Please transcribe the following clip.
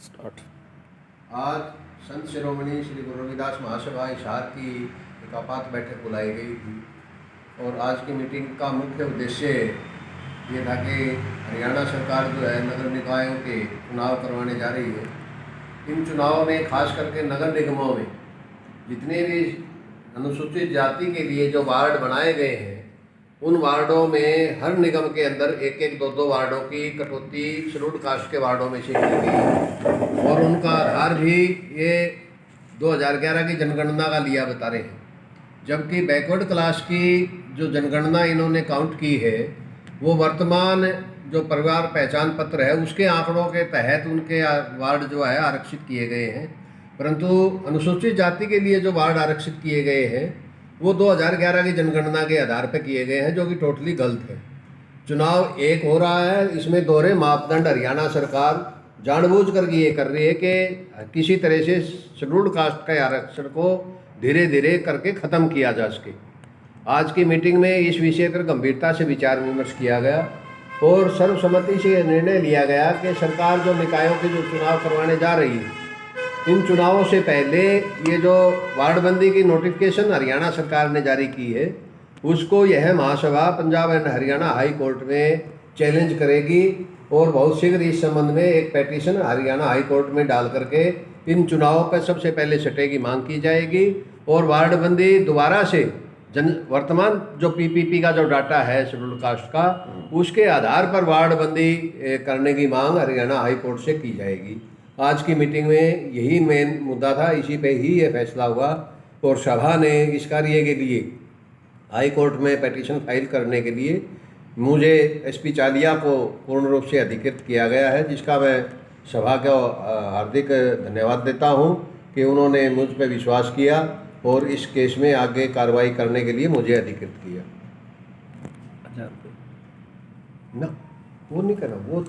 Start. आज संत शिरोमणि श्री गुरु रविदास महासभा हिसार की एक आपात बैठक बुलाई गई थी और आज की मीटिंग का मुख्य उद्देश्य ये था कि हरियाणा सरकार जो है नगर निकायों के चुनाव करवाने जा रही है। इन चुनावों में खास करके नगर निगमों में जितने भी अनुसूचित जाति के लिए जो वार्ड बनाए गए हैं उन वार्डों में हर निगम के अंदर एक एक दो दो वार्डों की कटौती शेड्यूल्ड कास्ट के वार्डों में से की गई है और उनका आधार भी ये 2011 की जनगणना का लिया बता रहे हैं। जबकि बैकवर्ड क्लास की जो जनगणना इन्होंने काउंट की है वो वर्तमान जो परिवार पहचान पत्र है उसके आंकड़ों के तहत उनके वार्ड जो है आरक्षित किए गए हैं, परंतु अनुसूचित जाति के लिए जो वार्ड आरक्षित किए गए हैं वो 2011 की जनगणना के आधार पर किए गए हैं, जो कि टोटली गलत है। चुनाव एक हो रहा है, इसमें दोहरे मापदंड हरियाणा सरकार जानबूझकर ये कर रही है कि किसी तरह से शेड्यूल्ड कास्ट का आरक्षण को धीरे धीरे करके ख़त्म किया जा सके। आज की मीटिंग में इस विषय पर गंभीरता से विचार विमर्श किया गया और सर्वसम्मति से निर्णय लिया गया कि सरकार जो निकायों के जो चुनाव करवाने जा रही है, इन चुनावों से पहले ये जो वार्डबंदी की नोटिफिकेशन हरियाणा सरकार ने जारी की है उसको यह महासभा Punjab and Haryana high court में चैलेंज करेगी और बहुत शीघ्र इस संबंध में एक पेटिशन हरियाणा हाई कोर्ट में डाल करके इन चुनावों पर सबसे पहले सटे की मांग की जाएगी और वार्डबंदी दोबारा से वर्तमान जो पीपीपी का जो डाटा है शेड्यूल्ड कास्ट का उसके आधार पर वार्डबंदी करने की मांग हरियाणा हाई कोर्ट से की जाएगी। आज की मीटिंग में यही मेन मुद्दा था, इसी पे ही ये फैसला हुआ और सभा ने इस कार्य के लिए हाई कोर्ट में पेटिशन फाइल करने के लिए मुझे एसपी चालिया को पूर्ण रूप से अधिकृत किया गया है, जिसका मैं सभा को हार्दिक धन्यवाद देता हूं कि उन्होंने मुझ पर विश्वास किया और इस केस में आगे कार्रवाई करने के लिए मुझे अधिकृत किया। ना वो नहीं करना वो